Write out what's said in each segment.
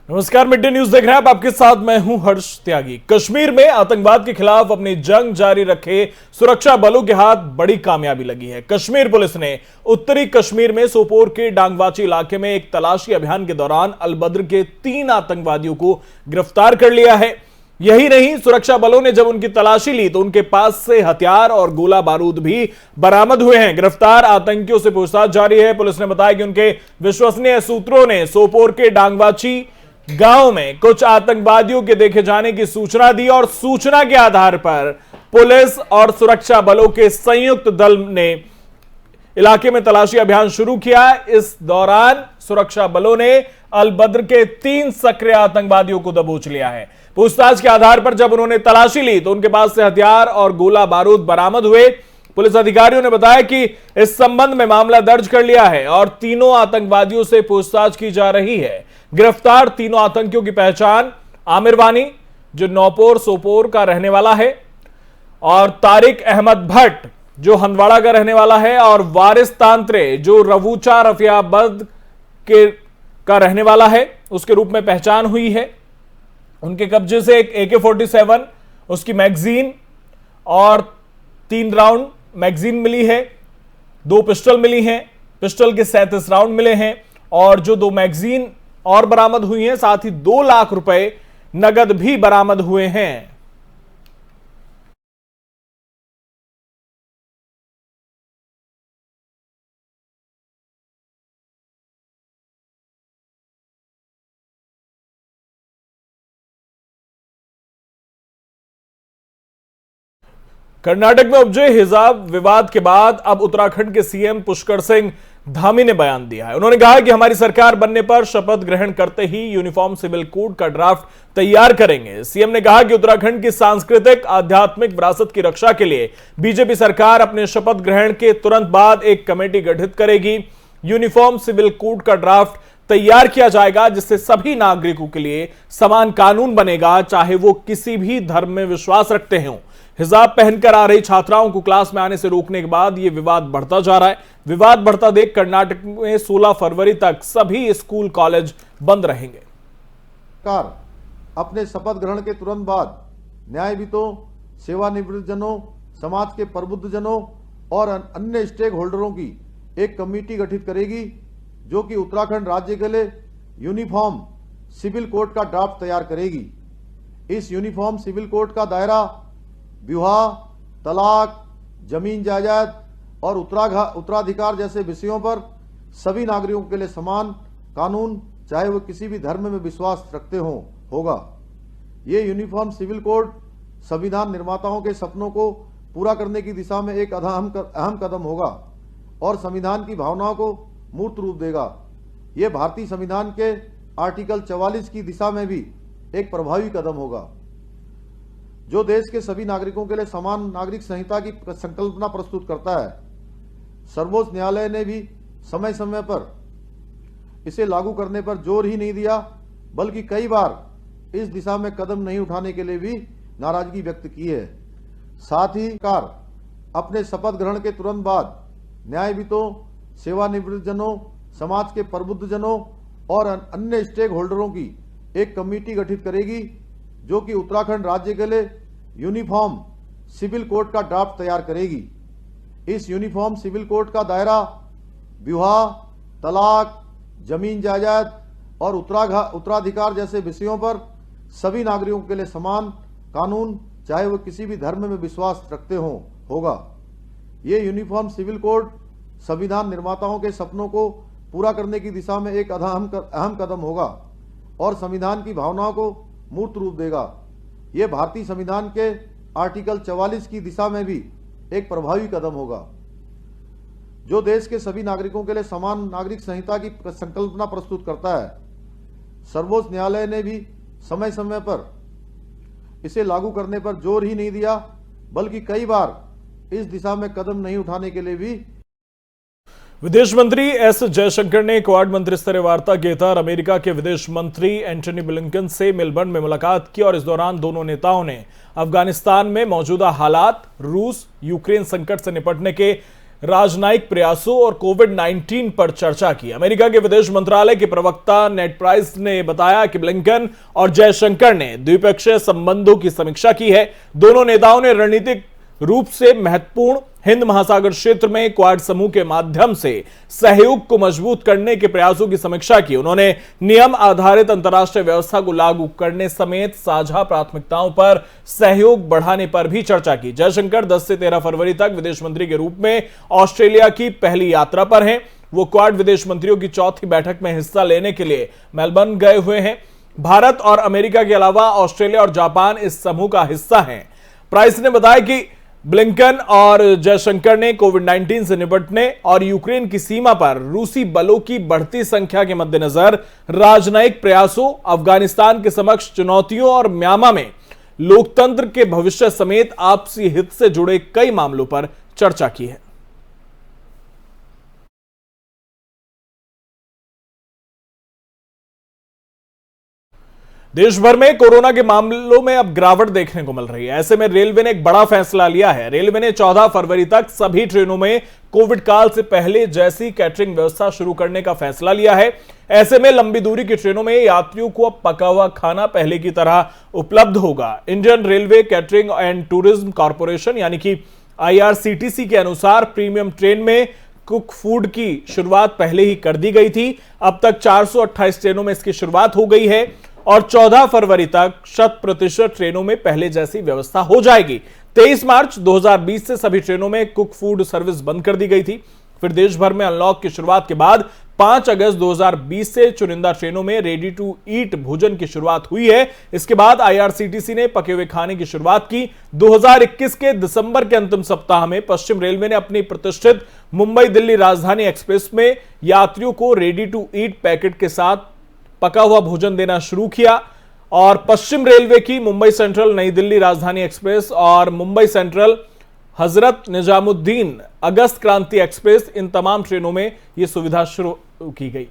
नमस्कार, mid day news देख रहे हैं आप। आपके साथ मैं हूं हर्ष त्यागी। कश्मीर में आतंकवाद के खिलाफ अपनी जंग जारी रखे सुरक्षा बलों के हाथ बड़ी कामयाबी लगी है। कश्मीर पुलिस ने उत्तरी कश्मीर में सोपोर के डांगवाची इलाके में एक तलाशी अभियान के दौरान अलबद्र के 3 आतंकवादियों को गिरफ्तार कर लिया है। यही नहीं, सुरक्षा बलों ने जब उनकी तलाशी ली तो उनके पास से हथियार और गोला बारूद भी बरामद हुए हैं। गिरफ्तार आतंकियों से पूछताछ जारी है। पुलिस ने बताया कि उनके विश्वसनीय सूत्रों ने सोपोर के डांगवाची गांव में कुछ आतंकवादियों के देखे जाने की सूचना दी और सूचना के आधार पर पुलिस और सुरक्षा बलों के संयुक्त दल ने इलाके में तलाशी अभियान शुरू किया। इस दौरान सुरक्षा बलों ने अलबद्र के 3 सक्रिय आतंकवादियों को दबोच लिया है। पूछताछ के आधार पर जब उन्होंने तलाशी ली तो उनके पास से हथियार और गोला बारूद बरामद हुए। पुलिस अधिकारियों ने बताया कि इस संबंध में मामला दर्ज कर लिया है और तीनों आतंकवादियों से पूछताछ की जा रही है। गिरफ्तार तीनों आतंकियों की पहचान आमिर वानी, जो नौपोर सोपोर का रहने वाला है, और तारिक अहमद भट्ट, जो हंदवाड़ा का रहने वाला है, और वारिस तांत्रे, जो रवूचा रफियाबाद के का रहने वाला है, उसके रूप में पहचान हुई है। उनके कब्जे से एक AK-47, उसकी मैगजीन और 3 राउंड मैगजीन मिली है। 2 पिस्टल मिली हैं, पिस्टल के 37 राउंड मिले हैं और जो 2 मैगजीन और बरामद हुई हैं, साथ ही 2 लाख रुपए नगद भी बरामद हुए हैं। कर्नाटक में उपजे हिजाब विवाद के बाद अब उत्तराखंड के सीएम पुष्कर सिंह धामी ने बयान दिया है। उन्होंने कहा कि हमारी सरकार बनने पर शपथ ग्रहण करते ही यूनिफॉर्म सिविल कोड का ड्राफ्ट तैयार करेंगे। सीएम ने कहा कि उत्तराखंड की सांस्कृतिक आध्यात्मिक विरासत की रक्षा के लिए बीजेपी सरकार अपने शपथ ग्रहण के तुरंत बाद एक कमेटी गठित करेगी। यूनिफॉर्म सिविल कोड का ड्राफ्ट तैयार किया जाएगा, जिससे सभी नागरिकों के लिए समान कानून बनेगा, चाहे वो किसी भी धर्म में विश्वास रखते हों। हिजाब पहनकर आ रही छात्राओं को क्लास में आने से रोकने के बाद यह विवाद बढ़ता जा रहा है। विवाद बढ़ता देख कर्नाटक में 16 फरवरी तक सभी स्कूल कॉलेज बंद रहेंगे। सरकार अपने शपथ ग्रहण के तुरंत बाद न्यायविदों, सेवानिवृत्त जनों, समाज के प्रबुद्ध जनों और अन्य स्टेक होल्डरों की एक कमेटी गठित करेगी, जो कि उत्तराखंड राज्य के लिए यूनिफॉर्म सिविल कोड का ड्राफ्ट तैयार करेगी। इस यूनिफॉर्म सिविल कोड का दायरा विवाह, तलाक, जमीन जायदाद और उत्तराधिकार जैसे विषयों पर सभी नागरिकों के लिए समान कानून, चाहे वो किसी भी धर्म में विश्वास रखते हों, होगा। ये यूनिफॉर्म सिविल कोड संविधान निर्माताओं के सपनों को पूरा करने की दिशा में एक अहम कदम होगा और संविधान की भावनाओं को मूर्त रूप देगा। ये भारतीय संविधान के आर्टिकल 44 की दिशा में भी एक प्रभावी कदम होगा, जो देश के सभी नागरिकों के लिए समान नागरिक संहिता की संकल्पना प्रस्तुत करता है। सर्वोच्च न्यायालय ने भी समय समय पर इसे लागू करने पर जोर ही नहीं दिया, बल्कि कई बार इस दिशा में कदम नहीं उठाने के लिए भी नाराजगी व्यक्त की है। साथ ही सरकार अपने शपथ ग्रहण के तुरंत बाद न्यायविदों, सेवानिवृत्त जनों, समाज के प्रबुद्ध जनों और अन्य स्टेक होल्डरों की एक कमेटी गठित करेगी, जो कि उत्तराखंड राज्य के लिए यूनिफॉर्म सिविल कोड का ड्राफ्ट तैयार करेगी। इस यूनिफॉर्म सिविल कोड का दायरा विवाह, तलाक, जमीन जायदाद और उत्तराधिकार जैसे विषयों पर सभी नागरिकों के लिए समान कानून, चाहे वो किसी भी धर्म में विश्वास रखते हों, होगा। ये यूनिफॉर्म सिविल कोड संविधान निर्माताओं के सपनों को पूरा करने की दिशा में एक अहम कदम होगा और संविधान की भावनाओं को मूर्त रूप देगा। यह भारतीय संविधान के आर्टिकल 44 की दिशा में भी एक प्रभावी कदम होगा, जो देश के सभी नागरिकों के लिए समान नागरिक संहिता की संकल्पना प्रस्तुत करता है। सर्वोच्च न्यायालय ने भी समय समय पर इसे लागू करने पर जोर ही नहीं दिया, बल्कि कई बार इस दिशा में कदम नहीं उठाने के लिए भी। विदेश मंत्री एस जयशंकर ने क्वाड मंत्री स्तरीय वार्ता के तहत अमेरिका के विदेश मंत्री एंटनी ब्लिंकन से मेलबर्न में मुलाकात की और इस दौरान दोनों नेताओं ने अफगानिस्तान में मौजूदा हालात, रूस यूक्रेन संकट से निपटने के राजनयिक प्रयासों और कोविड-19 पर चर्चा की। अमेरिका के विदेश मंत्रालय के प्रवक्ता नेड प्राइस ने बताया कि ब्लिंकन और जयशंकर ने द्विपक्षीय संबंधों की समीक्षा की है। दोनों नेताओं ने रणनीतिक रूप से महत्वपूर्ण हिंद महासागर क्षेत्र में क्वाड समूह के माध्यम से सहयोग को मजबूत करने के प्रयासों की समीक्षा की। उन्होंने नियम आधारित अंतर्राष्ट्रीय व्यवस्था को लागू करने समेत साझा प्राथमिकताओं पर सहयोग बढ़ाने पर भी चर्चा की। जयशंकर 10 से 13 फरवरी तक विदेश मंत्री के रूप में ऑस्ट्रेलिया की पहली यात्रा पर हैं। वो क्वाड विदेश मंत्रियों की चौथी बैठक में हिस्सा लेने के लिए मेलबर्न गए हुए हैं। भारत और अमेरिका के अलावा ऑस्ट्रेलिया और जापान इस समूह का हिस्सा हैं। प्राइस ने बताया कि ब्लिंकन और जयशंकर ने कोविड-19 से निपटने और यूक्रेन की सीमा पर रूसी बलों की बढ़ती संख्या के मद्देनजर राजनयिक प्रयासों, अफगानिस्तान के समक्ष चुनौतियों और म्यांमार में लोकतंत्र के भविष्य समेत आपसी हित से जुड़े कई मामलों पर चर्चा की है। देश भर में कोरोना के मामलों में अब गिरावट देखने को मिल रही है। ऐसे में रेलवे ने एक बड़ा फैसला लिया है। रेलवे ने 14 फरवरी तक सभी ट्रेनों में कोविड काल से पहले जैसी कैटरिंग व्यवस्था शुरू करने का फैसला लिया है। ऐसे में लंबी दूरी की ट्रेनों में यात्रियों को अब पका हुआ खाना पहले की तरह उपलब्ध होगा। Indian railway catering and tourism corporation यानी कि IRCTC के अनुसार प्रीमियम ट्रेन में कुक फूड की शुरुआत पहले ही कर दी गई थी। अब तक 428 ट्रेनों में इसकी शुरुआत हो गई है और 14 फरवरी तक 100% ट्रेनों में पहले जैसी व्यवस्था हो जाएगी। 23 मार्च 2020 से सभी ट्रेनों में कुक फूड सर्विस बंद कर दी गई थी। फिर देश भर में अनलॉक की शुरुआत के बाद 5 अगस्त 2020 से चुनिंदा ट्रेनों में रेडी टू ईट भोजन की शुरुआत हुई है। इसके बाद IRCTC ने पके हुए खाने की शुरुआत की। 2021 के दिसंबर के अंतिम सप्ताह में पश्चिम रेलवे ने अपनी प्रतिष्ठित मुंबई दिल्ली राजधानी एक्सप्रेस में यात्रियों को रेडी टू ईट पैकेट के साथ पका हुआ भोजन देना शुरू किया और पश्चिम रेलवे की मुंबई सेंट्रल नई दिल्ली राजधानी एक्सप्रेस और मुंबई सेंट्रल हजरत निजामुद्दीन अगस्त क्रांति एक्सप्रेस, इन तमाम ट्रेनों में यह सुविधा शुरू की गई।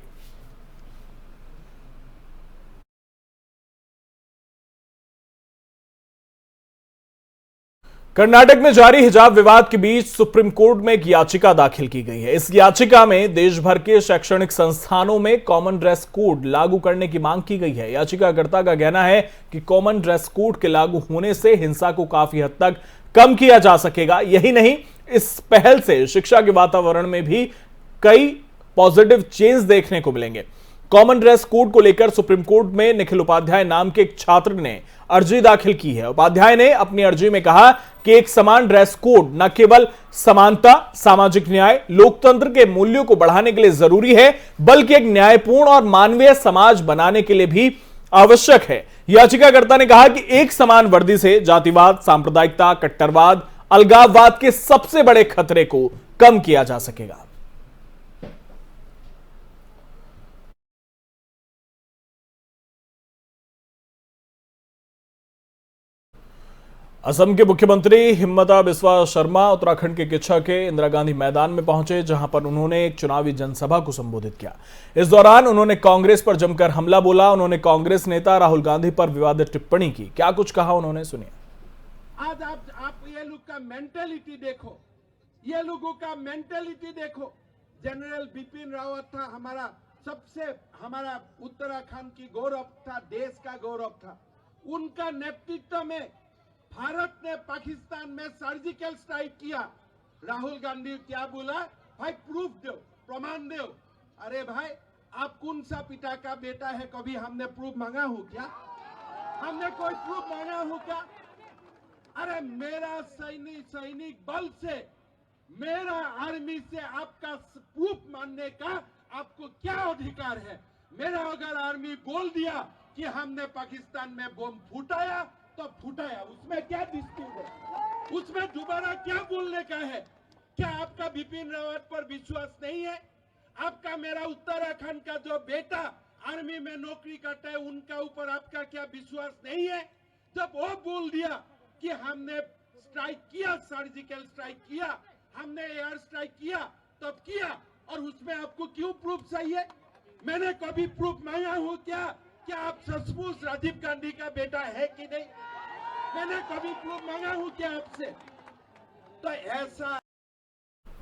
कर्नाटक में जारी हिजाब विवाद के बीच सुप्रीम कोर्ट में एक याचिका दाखिल की गई है। इस याचिका में देश भर के शैक्षणिक संस्थानों में कॉमन ड्रेस कोड लागू करने की मांग की गई है। याचिकाकर्ता का कहना है कि कॉमन ड्रेस कोड के लागू होने से हिंसा को काफी हद तक कम किया जा सकेगा। यही नहीं, इस पहल से शिक्षा के वातावरण में भी कई पॉजिटिव चेंज देखने को मिलेंगे। कॉमन ड्रेस कोड को लेकर सुप्रीम कोर्ट में निखिल उपाध्याय नाम के एक छात्र ने अर्जी दाखिल की है। उपाध्याय ने अपनी अर्जी में कहा कि एक समान ड्रेस कोड न केवल समानता, सामाजिक न्याय, लोकतंत्र के मूल्यों को बढ़ाने के लिए जरूरी है, बल्कि एक न्यायपूर्ण और मानवीय समाज बनाने के लिए भी आवश्यक है। याचिकाकर्ता ने कहा कि एक समान वर्दी से जातिवाद, सांप्रदायिकता, कट्टरवाद, अलगाववाद के सबसे बड़े खतरे को कम किया जा सकेगा। असम के मुख्यमंत्री हिमंता बिस्वा शर्मा उत्तराखंड के किच्छा के इंदिरा गांधी मैदान में पहुंचे, जहां पर उन्होंने एक चुनावी जनसभा को संबोधित किया। इस दौरान उन्होंने कांग्रेस पर जमकर हमला बोला। उन्होंने कांग्रेस नेता राहुल गांधी पर विवादित टिप्पणी की। क्या कुछ कहा उन्होंने, सुनिए। आज आप ये लोग का मेंटेलिटी देखो, ये लोगों का मेंटेलिटी देखो। जनरल बिपिन रावत था हमारा उत्तराखंड की गौरव था, देश का गौरव था। उनका नेतृत्व में भारत ने पाकिस्तान में सर्जिकल स्ट्राइक किया। राहुल गांधी क्या बोला? भाई प्रूफ दो, प्रमाण दो। अरे भाई, आप कौन सा पिता का बेटा है? कभी हमने प्रूफ मांगा हो क्या? हमने कोई प्रूफ मांगा हो क्या? अरे मेरा सैनिक बल से, मेरा आर्मी से आपका प्रूफ मानने का आपको क्या अधिकार है? मेरा अगर आर्मी बोल दिया कि हमने पाकिस्तान में बम फूटाया तो फूटाया, उसमें क्या डिस्प्यूट है? उसमें दोबारा क्या बोलने का है? क्या आपका बिपिन रावत पर विश्वास नहीं है? आपका मेरा उत्तराखंड का जो बेटा आर्मी में नौकरी करता है, उनका ऊपर आपका क्या विश्वास नहीं है? जब वो बोल दिया कि हमने स्ट्राइक किया, सर्जिकल स्ट्राइक किया, हमने एयर स्ट्राइक किया, तब किया, और उसमें आपको क्यों प्रूफ चाहिए? मैंने कभी प्रूफ मांगा हूं क्या? क्या आप सचमुच राजीव गांधी का बेटा है कि नहीं? मैंने कभी प्रूफ मांगा हूं क्या आपसे? तो ऐसा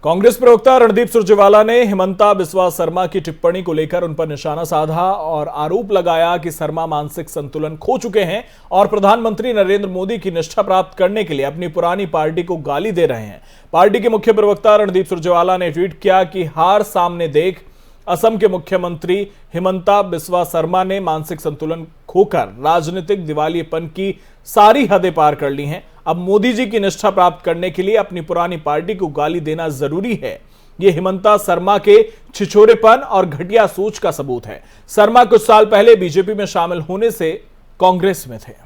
कांग्रेस प्रवक्ता रणदीप सुरजेवाला ने हिमंता बिस्वा शर्मा की टिप्पणी को लेकर उन पर निशाना साधा और आरोप लगाया कि शर्मा मानसिक संतुलन खो चुके हैं और प्रधानमंत्री नरेंद्र मोदी की निष्ठा प्राप्त करने के लिए अपनी पुरानी पार्टी को गाली दे रहे हैं। पार्टी के मुख्य प्रवक्ता रणदीप सुरजेवाला ने ट्वीट किया कि हार सामने देख असम के मुख्यमंत्री हिमंता बिस्वा शर्मा ने मानसिक संतुलन खोकर राजनीतिक दिवालियेपन की सारी हदें पार कर ली हैं। अब मोदी जी की निष्ठा प्राप्त करने के लिए अपनी पुरानी पार्टी को गाली देना जरूरी है। ये हिमंता शर्मा के छिछोरेपन और घटिया सोच का सबूत है। शर्मा कुछ साल पहले बीजेपी में शामिल होने से कांग्रेस में थे।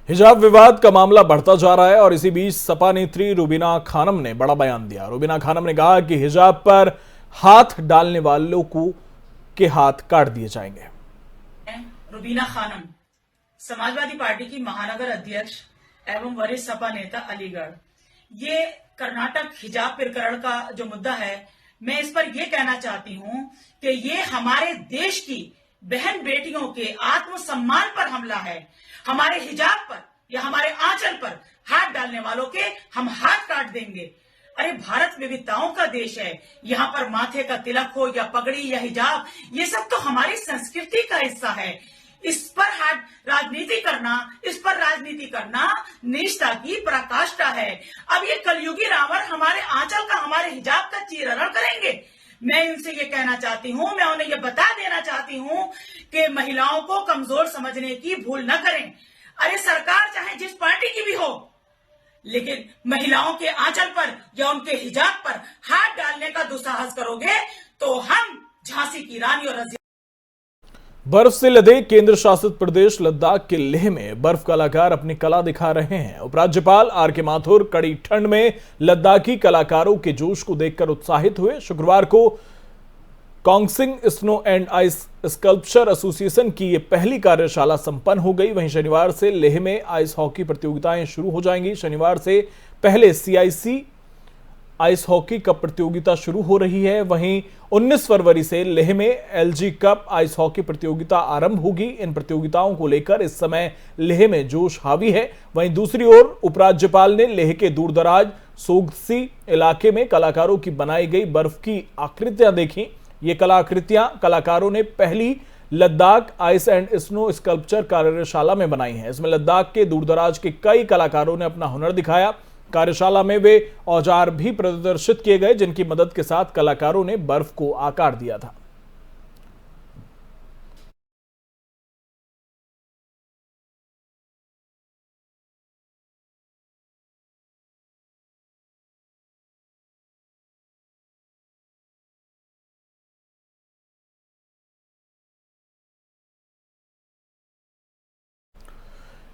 हिजाब विवाद का मामला बढ़ता जा रहा है और इसी बीच सपा नेत्री रुबीना खानम ने बड़ा बयान दिया। रुबीना खानम ने कहा कि हिजाब पर हाथ डालने वालों के हाथ काट दिए जाएंगे। रुबीना खानम, समाजवादी पार्टी की महानगर अध्यक्ष एवं वरिष्ठ सपा नेता अलीगढ़। ये कर्नाटक हिजाब प्रकरण का जो मुद्दा है, मैं इस पर यह कहना चाहती हूं कि ये हमारे देश की बहन बेटियों के आत्मसम्मान पर हमला है। हमारे हिजाब पर या हमारे आंचल पर हाथ डालने वालों के हम हाथ काट देंगे। अरे भारत विविधताओं का देश है। यहाँ पर माथे का तिलक हो या पगड़ी या हिजाब, ये सब तो हमारी संस्कृति का हिस्सा है। इस पर राजनीति करना नीचता की पराकाष्ठा है। अब ये कलयुगी रावण हमारे आंचल का, हमारे हिजाब का चीरहरण करेंगे। मैं इनसे ये कहना चाहती हूँ, मैं उन्हें ये बता देना चाहती हूँ कि महिलाओं को कमजोर समझने की भूल न करें। अरे सरकार चाहे जिस पार्टी की भी हो, लेकिन महिलाओं के आंचल पर या उनके हिजाब पर हाथ डालने का दुस्साहस करोगे तो हम झांसी की रानी और बर्फ से लदे केंद्र शासित प्रदेश लद्दाख के लेह में बर्फ कलाकार अपनी कला दिखा रहे हैं। उपराज्यपाल आर.के. माथुर कड़ी ठंड में लद्दाखी कलाकारों के जोश को देखकर उत्साहित हुए। शुक्रवार को Kangsing snow and ice sculpture association की यह पहली कार्यशाला संपन्न हो गई। वहीं शनिवार से लेह में आइस हॉकी प्रतियोगिताएं शुरू हो जाएंगी। शनिवार से पहले CIC आइस हॉकी कप प्रतियोगिता शुरू हो रही है। वहीं 19 फरवरी से लेह में LG कप आइस हॉकी प्रतियोगिता आरंभ होगी। इन प्रतियोगिताओं को लेकर इस समय लेह में जोश हावी है। वहीं दूसरी ओर उपराज्यपाल ने लेह के दूरदराज सोगसी इलाके में कलाकारों की बनाई गई बर्फ की आकृतियां देखी। ये कलाकृतियां कलाकारों ने पहली Ladakh ice and snow sculpture कार्यशाला में बनाई हैं। इसमें लद्दाख के दूरदराज के कई कलाकारों ने अपना हुनर दिखाया। कार्यशाला में वे औजार भी प्रदर्शित किए गए जिनकी मदद के साथ कलाकारों ने बर्फ को आकार दिया था।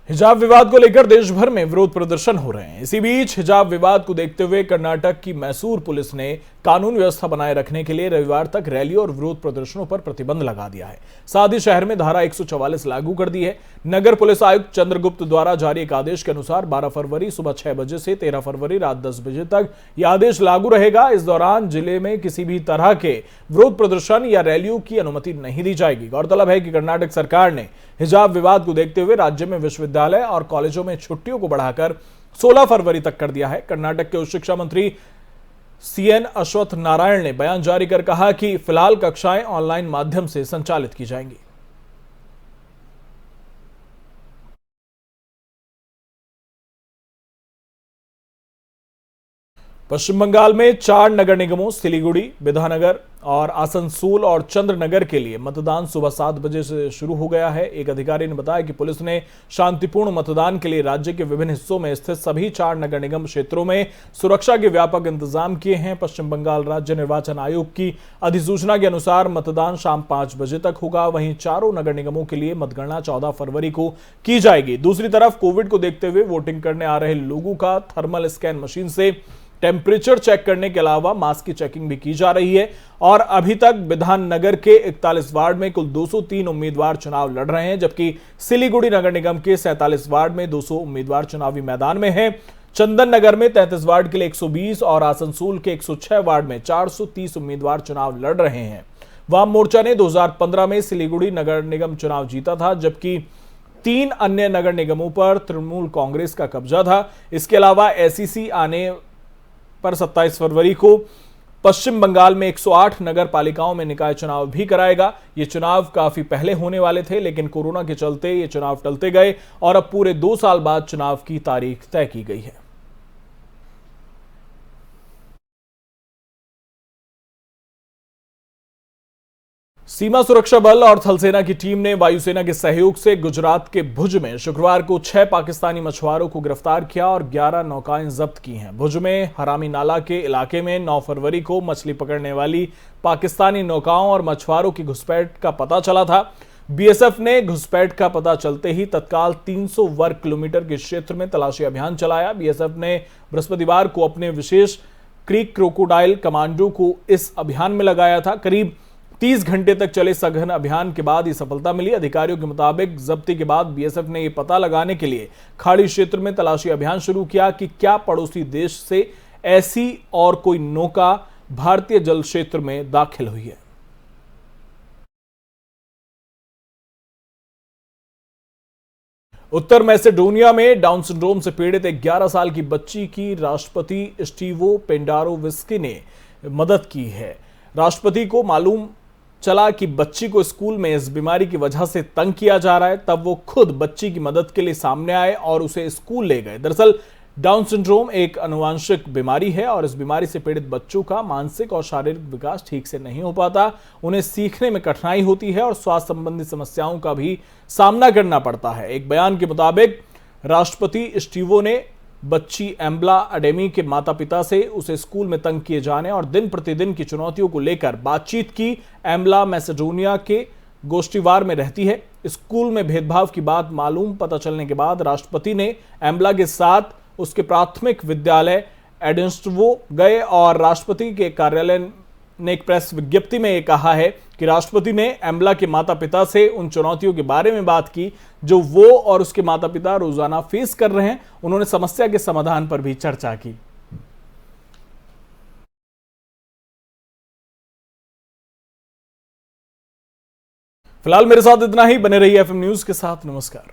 हिजाब विवाद को लेकर देश भर में विरोध प्रदर्शन हो रहे हैं। इसी बीच हिजाब विवाद को देखते हुए कर्नाटक की मैसूर पुलिस ने कानून व्यवस्था बनाए रखने के लिए रविवार तक रैली और विरोध प्रदर्शनों पर प्रतिबंध लगा दिया है। साथ ही शहर में धारा 144 लागू कर दी है। नगर पुलिस आयुक्त चंद्रगुप्त द्वारा जारी एक आदेश के अनुसार 12 फरवरी सुबह 6 बजे से 13 फरवरी रात 10 बजे तक यह आदेश लागू रहेगा। इस दौरान जिले में किसी भी तरह के विरोध प्रदर्शन या रैलियों की अनुमति नहीं दी जाएगी। गौरतलब है कि कर्नाटक सरकार ने हिजाब विवाद को देखते हुए राज्य में विश्वविद्यालय और कॉलेजों में छुट्टियों को बढ़ाकर 16 फरवरी तक कर दिया है। कर्नाटक के उच्च शिक्षा मंत्री CN अश्वत्थ नारायण ने बयान जारी कर कहा कि फिलहाल कक्षाएं ऑनलाइन माध्यम से संचालित की जाएंगी। पश्चिम बंगाल में 4 नगर निगमों सिलीगुड़ी, विधानगर और आसनसोल और चंद्रनगर के लिए मतदान सुबह 7 बजे से शुरू हो गया है। एक अधिकारी ने बताया कि पुलिस ने शांतिपूर्ण मतदान के लिए राज्य के विभिन्न हिस्सों में स्थित सभी 4 नगर निगम क्षेत्रों में सुरक्षा के व्यापक इंतजाम किए हैं। पश्चिम बंगाल राज्य निर्वाचन आयोग की अधिसूचना के अनुसार मतदान शाम 5 बजे तक होगा। वहीं चारों नगर निगमों के लिए मतगणना 14 फरवरी को की जाएगी। दूसरी तरफ कोविड को देखते हुए वोटिंग करने आ रहे लोगों का थर्मल स्कैन मशीन से टेम्परेचर चेक करने के अलावा मास्क की चेकिंग भी की जा रही है और अभी तक विधाननगर के 41 वार्ड में कुल 203 उम्मीदवार चुनाव लड़ रहे हैं, जबकि सिलीगुड़ी नगर निगम के 47 वार्ड में 200 उम्मीदवार चुनावी मैदान में हैं। चंदन नगर में 33 वार्ड के लिए 120 और आसनसोल के 106 वार्ड में 430 उम्मीदवार चुनाव लड़ रहे हैं। वाम मोर्चा ने 2015 में सिलीगुड़ी नगर निगम चुनाव जीता था, जबकि 3 अन्य नगर निगमों पर तृणमूल कांग्रेस का कब्जा था। इसके अलावा एसईसी आने पर 27 फरवरी को पश्चिम बंगाल में 108 नगर पालिकाओं में निकाय चुनाव भी कराएगा। ये चुनाव काफी पहले होने वाले थे, लेकिन कोरोना के चलते ये चुनाव टलते गए और अब पूरे 2 साल बाद चुनाव की तारीख तय की गई है। सीमा सुरक्षा बल और थल सेना की टीम ने वायुसेना के सहयोग से गुजरात के भुज में शुक्रवार को 6 पाकिस्तानी मछुआरों को गिरफ्तार किया और 11 नौकाएं जब्त की हैं। भुज में हरामी नाला के इलाके में 9 फरवरी को मछली पकड़ने वाली पाकिस्तानी नौकाओं और मछुआरों की घुसपैठ का पता चला था। बीएसएफ ने घुसपैठ का पता चलते ही तत्काल 300 वर्ग किलोमीटर के क्षेत्र में तलाशी अभियान चलाया। बीएसएफ ने बृहस्पतिवार को अपने विशेष क्रीक क्रोकोडाइल कमांडो को इस अभियान में लगाया था। करीब 30 घंटे तक चले सघन अभियान के बाद ये सफलता मिली। अधिकारियों के मुताबिक जब्ती के बाद बीएसएफ ने यह पता लगाने के लिए खाड़ी क्षेत्र में तलाशी अभियान शुरू किया कि क्या पड़ोसी देश से ऐसी और कोई नौका भारतीय जल क्षेत्र में दाखिल हुई है। उत्तर मैसेडोनिया में डाउन सिंड्रोम से पीड़ित एक 11 साल की बच्ची की राष्ट्रपति स्टीवो पेंडारोविस्की ने मदद की है। राष्ट्रपति को मालूम चला कि बच्ची को स्कूल में इस बीमारी की वजह से तंग किया जा रहा है, तब वो खुद बच्ची की मदद के लिए सामने आए और उसे स्कूल ले गए। दरअसल डाउन सिंड्रोम एक आनुवंशिक बीमारी है और इस बीमारी से पीड़ित बच्चों का मानसिक और शारीरिक विकास ठीक से नहीं हो पाता। उन्हें सीखने में कठिनाई होती है और स्वास्थ्य संबंधी समस्याओं का भी सामना करना पड़ता है। एक बयान के मुताबिक राष्ट्रपति स्टीवो ने बच्ची एम्बला अडेमी के माता पिता से उसे स्कूल में तंग किए जाने और दिन प्रतिदिन की चुनौतियों को लेकर बातचीत की। एम्बला मैसेडोनिया के गोष्ठीवार में रहती है। स्कूल में भेदभाव की बात मालूम पता चलने के बाद राष्ट्रपति ने एम्बला के साथ उसके प्राथमिक विद्यालय एडिन्स्टवो गए और राष्ट्रपति के कार्यालय ने एक प्रेस विज्ञप्ति में यह कहा है कि राष्ट्रपति ने एम्बला के माता पिता से उन चुनौतियों के बारे में बात की जो वो और उसके माता पिता रोजाना फेस कर रहे हैं। उन्होंने समस्या के समाधान पर भी चर्चा की। फिलहाल मेरे साथ इतना ही। बने रहिए एफएम न्यूज के साथ। नमस्कार।